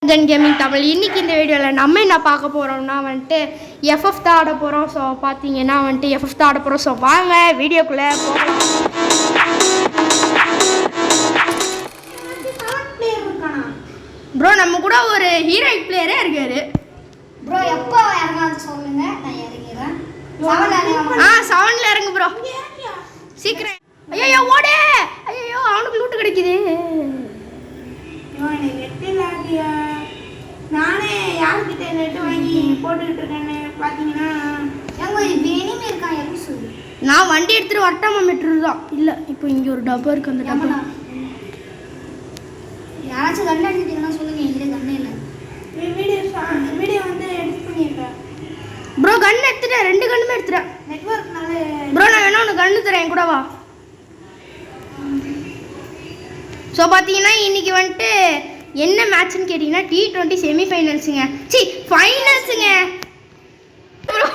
Gen gaming Tamil. இன்றைக்கி இந்த வீடியோவில் நம்ம என்ன பார்க்க போகிறோம்னா வந்துட்டு எஃப்எஃப் தான் ஆட போகிறோம். ஸோ பார்த்தீங்கன்னா வந்துட்டு எஃப்எஃப் தான் ஆட போகிறோம். ஸோ வாங்க வீடியோக்குள்ளே போகிறோம். ப்ரோ நம்ம கூட ஒரு ஹீரோயிக் பிளேயரே இருக்காரு ப்ரோ. எப்போ இறங்காது சொல்லுங்க, நான் இறங்கிறேன். 7ல் இறங்கு ப்ரோ, சீக்கிரம். ஐயோ ஓடே, ஐயோ அவனுக்கு லூட்டு கிடைக்குது. நானே யாருக்கிட்ட நெட்டு வாங்கி போட்டுக்கிட்டு இருக்கேன்னு பார்த்தீங்கன்னா எங்க இனிமே இருக்கான். எப்படி சொல்லு, நான் வண்டி எடுத்துட்டு வரட்டாமா மெட்ரு தான் இல்லை. இப்போ இங்கே ஒரு டப்பா இருக்கு, அந்த டப்பா யாராச்சும் கண்டு அடிச்சிட்டீங்கன்னா சொல்லுங்க. என்கிட்ட கண்ணே இல்லை. வீடியோ வந்து எடிட் பண்ணியிருக்கேன் ப்ரோ. கன் எடுத்துட்டேன், 2 கன்னுமே எடுத்துட்டேன். நெட்வொர்க்னால ப்ரோ நான் வேணா உனக்கு கண்ணு தரேன், கூட வா. ஸோ பார்த்தீங்கன்னா இன்னைக்கு வந்துட்டு என்ன மேட்ச்னு கேட்டிங்கன்னா T20 செமிஃபைனல்ஸுங்க. ஃபைனல்ஸுங்க ப்ரோ.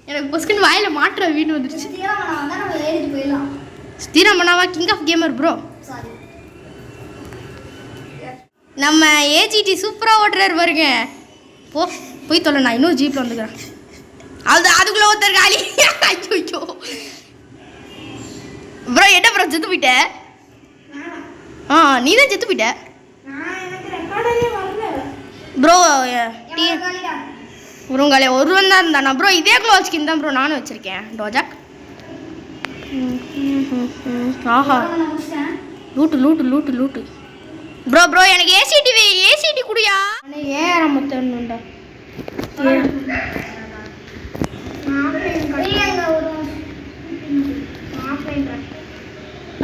எனக்கு பொஸ்கன் வாயில் மாட்டுற வீடு வந்துருச்சு. ஸ்ரீராமனாவா கிங் ஆஃப் கேமர் ப்ரோ. நம்ம ஏஜிடி சூப்பராக ஓட்டுறாரு பாருங்க. போய் தொலை, நான் இன்னும் ஜீப்பில் வந்துக்கிறேன். அதுக்குள்ளே ஒருத்தர் காலி. ஐயோ ப்ரோ, என்ன ப்ரோ செத்து போயிட்ட? நீ தான் செத்து போயிட்ட ப்ரோ. உருங்காலே ஒருவன் தான் இருந்தானா ப்ரோ. இதே க்ளோஸ் ஸ்கின் தான் ப்ரோ நானும் வச்சுருக்கேன். டோஜாக். ஆஹா, loot loot loot loot bro. Bro எனக்கு ஏசிடி குடியா. ஏன் நம்ம தரணுண்டா.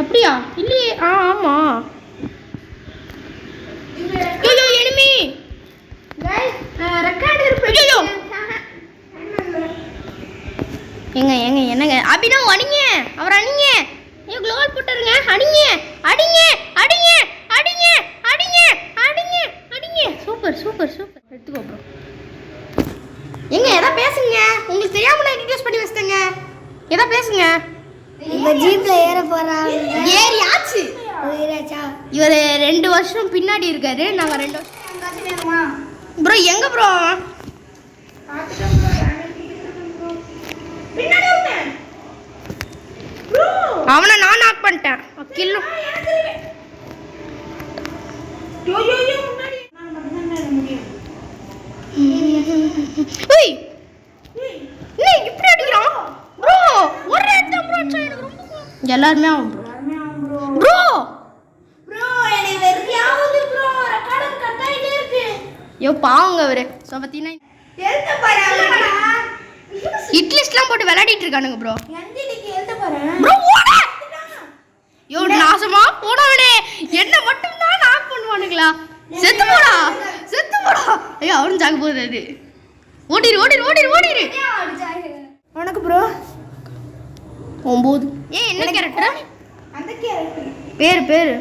அப்படியா? இல்லையே. ஆமாம். ஐயோ எனிமி ரெக்கார்டு இருக்கு. ஐயோ என்னங்க அபினவ் அடிங்க, அவர் அடிங்க. ஐயோ க்ளோல் போட்டுருங்க. அடிங்க அடிங்க அடிங்க அடிங்க அடிங்க அடிங்க அடிங்க. Super super super. எடுத்துக்கோ ப்ரோ. எதா பேசுங்க. உங்களுக்கு தெரியாம நான் இன்ட்ரோடியூஸ் பண்ணி வச்சிட்டேங்க. எதா பேசுங்க. இந்த ஜீப்ல ஏற போறாங்க. ஏறியாச்சு. இவர் 2 வருஷம் பின்னாடி இருக்காரு. நாங்கள் 2 வருஷம் ப்ரோ. எங்க ப்ரோ? அவனை நான் நாக் பண்ணிட்டேன். கில்லு இப்படி அடிக்கிறான் ப்ரோ. ஒரு இடத்த ப்ரோ எல்லாருமே ஆகும் ப்ரோ. ஐயோ பாவங்க அவரு. ஸோ பார்த்தீங்கன்னா ஹிட்லிஸ்ட்லாம் போட்டு விளையாடிட்டு இருக்கானுங்க ப்ரோ. யோ நாசமா போனவனே, என்ன மட்டும் தான் நாக் பண்ணுவானுங்களா? செத்து போடா செத்து போடா. ஐயோ அவனும் சாக்க போகுது. அது ஓடிரு ஓடிரு ஓடிரு ஓடிரு. வணக்கம் ப்ரோ. 9. என்ன கேரக்டர்? அந்த கேரக்டர் பேரு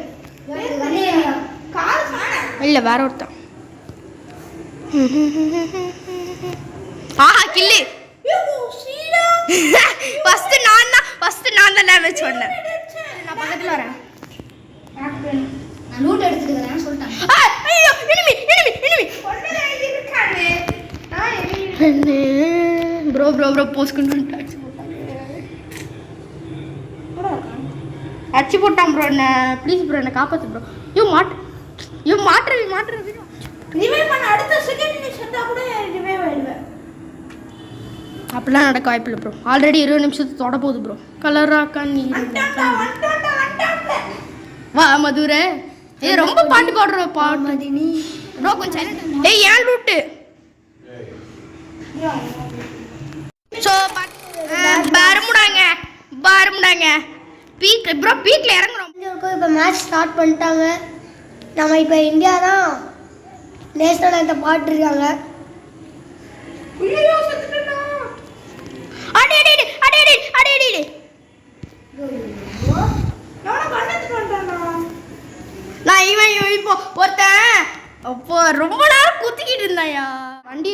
இல்லை வேற ஒருத்தன். ஆஹா கில்லு. ஃபர்ஸ்ட் நான் தான் டேமேஜ் பண்ணேன். நான் பக்கத்துல வரேன். நான் லூட் எடுத்துக்கிறேன் சொல்லிட்டேன். ஐயோ enemy enemy enemy bro bro bro post கொண்டு அடிச்சு போட்டான் ப்ரோ. என்ன ப்ளீஸ் ப்ரோ, என்ன காப்பாற்று ப்ரோ. மாட்டுறது ரிவைவ் பண்ண அடுத்த செகண்ட் நீ செத்தா கூட ரிவைவ் ஆயிடுவேன். அப்படிலாம் நடக்க வாய்ப்பு இல்லை ப்ரோ. ஆல்ரெடி 20 நிமிஷத்துக்கு தொட போகுது ப்ரோ. கலரா கண்ணி வா மதுரை. ரொம்ப பாட்டு பாடுற பாட்டு ப்ரோ. கொஞ்சம் ஏன் லூட்டு. ஸோ பாருமுடாங்க பீக் ப்ரோ. பீக்கில் இறங்குறோம். இப்போ மேட்ச் ஸ்டார்ட் பண்ணிட்டாங்க. நம்ம இப்போ இந்தியா தான் நேஷனல் அந்த பாட்டு இருக்காங்க. அடி அடி அடி அடி அடி அடி அடி அடி. நான் இவன் இப்போ ஒருத்தன் அப்போ ரொம்ப நேரம் குத்திக்கிட்டு இருந்தாயா. வண்டி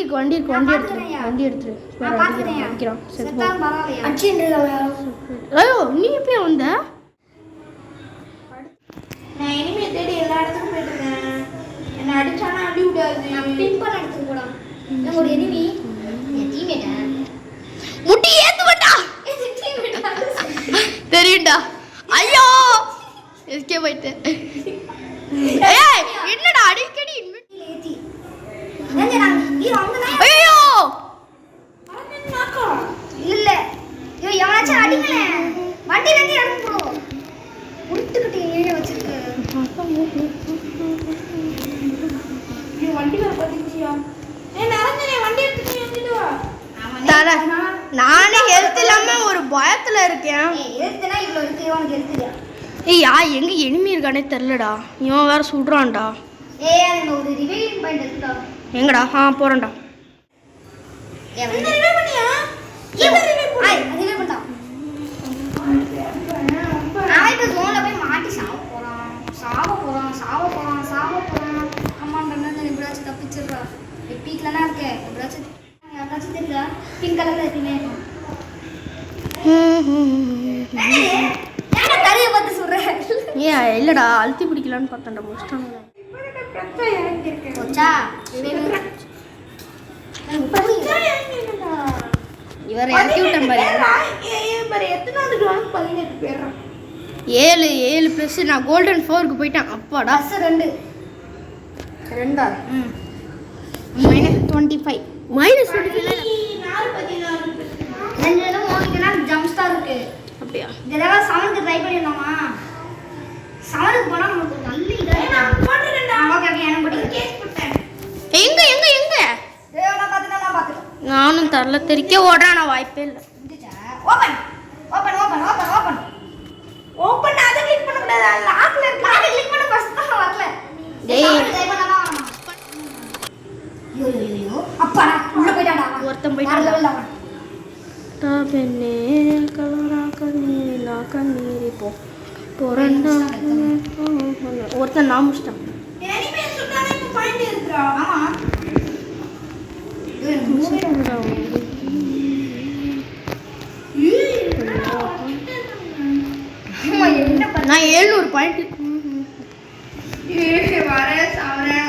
எடுத்துரு. ஐயோ நீ எப்போ வந்த? நான் இனிமே தேடி எல்லா இடத்துக்கும் போயிட்டு இருக்கேன். என்ன அடிச்சானா அடி பிம்பல் எடுத்து போடா ஒரு எனிமி டீம்மேட்டா முட்டி ஏத்துவடா தெரியும்டா ஐயோ எஸ்கே போயிட்டேன் ஏய் என்னடா அடிக்கடி ஏத்தி ஐயோ இல்ல ஐயோ எவனாச்சும் அடிங்களே வண்டில இருந்து இறங்கு போ உருட்டுக்கிட்டு ஏழை வச்சிருக்கு நீ வண்டி வர பாத்தீங்களா நரஞ்சனே வண்டி எடுத்துட்டு வந்துட்டு வா தர நானே ஹெல்த் இல்லாம ஒரு பயத்துல இருக்கேன் ஹெல்த்னா இவ்வளவு இருக்கு உனக்கு ஹெல்த் ஏய் எங்க எனிமி இருக்கானே தெரியலடா இவன் வேற சுடுறான்டா அந்த ஒரு ரிவைவிங் பாயிண்ட் இருக்குடா எங்கடா போறேன்டா என்ன ரிவைவ் பண்ணியா என்ன ரிவைவ் பண்ணா ரிவைவ் பண்ணா அவன் இப்ப ஜோன்ல போய் மாட்டி சாவ போறான் அம்மா பண்ணது எப்படியாச்சும் தப்பிச்சிடுறா பீக்லனா இருக்க எப்படியாச்சும் தெரியுதா பிங்க் கலர்ல இருக்கீங்க தரைய பார்த்து சொல்றேன் ஏன் இல்லடா அழுத்தி பிடிக்கலான்னு பார்த்தேன்டா முடிச்சிட்டாங்க இவரை இறக்கி விட்டேன் பாரு 7 ப்ளஸ் நான் கோல்டன் 4க்கு போயிட்டேன் அப்பாடா ரெண்டா -25 ஜம்ப் ஸ்டார் இருக்கு அப்படியா இதெல்லாம் சவுண்ட் ட்ரை பண்ணிடலாமா சவுண்ட் போனா நமக்கு நல்ல இதா ஓகே எனக்கு பிடிக்கும் கேஸ் போட்டேன் எங்க நான் பாத்துட்டேன் நானும் தரல தெரிக்க ஓடுறேன் நான் வாய்ப்பே இல்லை ஓபன் அத கிளிக் பண்ண கூடாது லாக்ல இருக்கு அத கிளிக் பண்ண ஃபர்ஸ்ட் தான் வரல டேய் ட்ரை பண்ணலாம் ஐயோ அப்பா உள்ள போய்டாடா ஒருத்தன் போயிட்டான் லெவல்ல தாபென்னே கலரா கண்ணீரா கண்ணீரி போறண்டா ஒருத்தன் நான் முடிச்சிட்டேன் எனிமே சுட்டானே இப்ப பாயிண்ட் இருக்குடா ஆமா நான் 700 பாயிண்ட் வரேன் சாவறேன்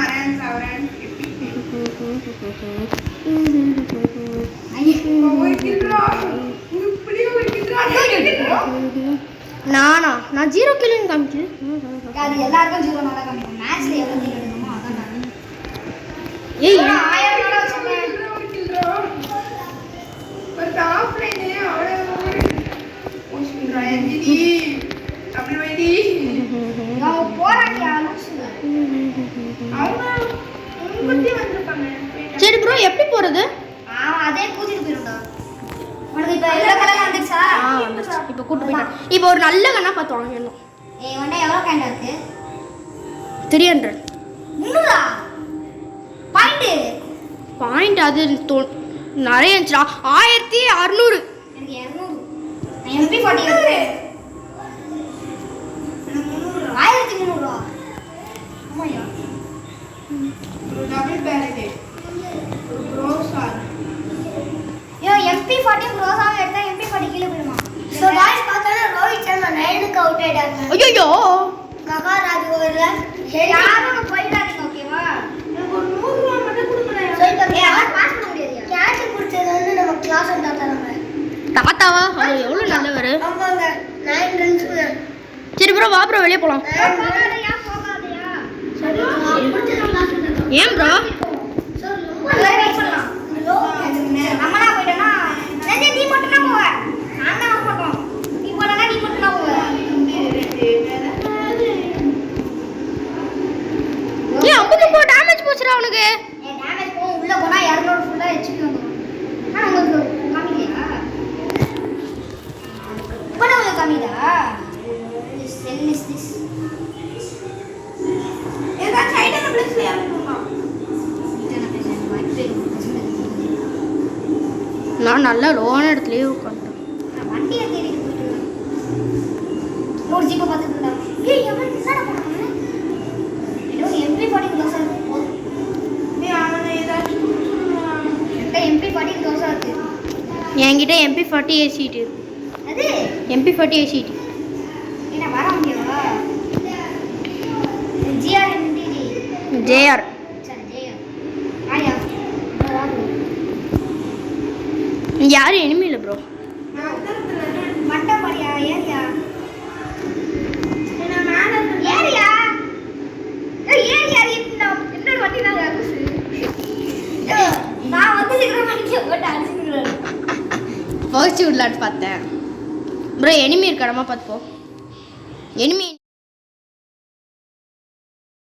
நானா நான் 0 கிலோன்னு காமிக்குது அது எல்லாருக்கும் 0 நாளா காமிக்கும் மேட்ச்ல எவ்வளவு கிலோ எடுக்கணுமோ அதான் நான் ஏய் 1000 நாளா சொன்னேன் ஒரு டாப் லைன் அவ்வளவு போஸ்ட்றாய் ஜிடி அப்படி வைடி நான் போறாங்க ஆலோசனை அவங்க உங்ககிட்ட வந்திருப்பாங்க சரி ப்ரோ எப்படி போறது அதே கூட்டிட்டு போயிருடா உனக்கு இப்ப எல்லா கலர்ல வந்துச்சா வந்துச்சு இப்போ கூட்டி போயிட்டேன் இப்போ ஒரு நல்ல கண்ணா பார்த்து வாங்கணும் ஏய் உன்ன எவ்வளவு கைண்டா இருக்கு 300 300 பாயிண்ட் அது நிறைய இருந்துச்சுடா 1600 எனக்கு 200 நான் எம்பி 40 இருக்கு எனக்கு 300 ஆமாயா ஒரு டபுள் பேரட் ஒரு க்ரோஸார் யோ எம்பி 40 க்ரோஸாக எடுத்தா எம்பி 40 கீழ போடுமா சோ गाइस பார்த்தா ரோஹித் சர்மா 9க்கு அவுட் ஆயிட்டாங்க ஐயோ ககாராஜ் ஓவர்ல யாரும் போயிடாதீங்க ஓகேவா எனக்கு ஒரு 100 ரூபாய் மட்டும் கொடுங்கடா சோ இப்ப யார் பாஸ் பண்ண முடியாதுயா கேட்ச் குடிச்சது வந்து நம்ம கிளாஸ் வந்தா தரங்க தாத்தாவா அவர் எவ்வளவு நல்லவர் ஆமாங்க 9 ரன்ஸ் சரி ப்ரோ வா ப்ரோ வெளிய போலாம் போகாதயா சரி குடிச்சது ஏன் ப்ரோ சார் ரொம்ப வெயிட் பண்ணலாம் லோ நம்மளா போய்டனா நீ மட்டும் தான் போவ நான் தான் வர மாட்டோம் நீ போறனா நீ மட்டும் தான் போவ ஏய் 54 டேமேஜ் போச்சுடா அவனுக்கு டேமேஜ் போ உள்ள போனா 200 ஃபுல்லா ஹெச்பி வந்துரும் ஆனா உங்களுக்கு கம்மியா போனா உங்களுக்கு கம்மியா செல் இஸ் திஸ் ஏதா சைடுல பிளஸ்ல யாருக்குமா நான் நல்ல லோன இடத்துலயே உட்கார்ந்தேன் வண்டியை தேடிட்டு போயிட்டு ஒரு ஜீப்பை பார்த்துட்டு இருந்தா ஏய் எவன் என்னடா பண்ணாங்க ஏதோ எம்பி 40 க்ளோஸா இருக்கு போதும் ஏய் அவனை ஏதாச்சும் குடுத்துறான் எம்பி 40 க்ளோஸா இருக்கு என்கிட்ட MP40 ஏசிட் அது MP40 ஏசிட் என்ன வர முடியாதா ஜிஆர் எம்டி ஜேஆர் சரி ஜிஆர் இங்கே யாரும் எனிமே இல்லை ப்ரோ. மட்டை பாரியா ஏரியா ஏரியா ஏரியா என்னோட வண்டி தான் நான் வந்து சீக்கிரம் வண்டியை போட்டு அடிச்சுக்கிறேன். போச்சு விடலான்னு பார்த்தேன் ப்ரோ. எனிமி இருக்காடமா பார்த்துப்போ. எனிமி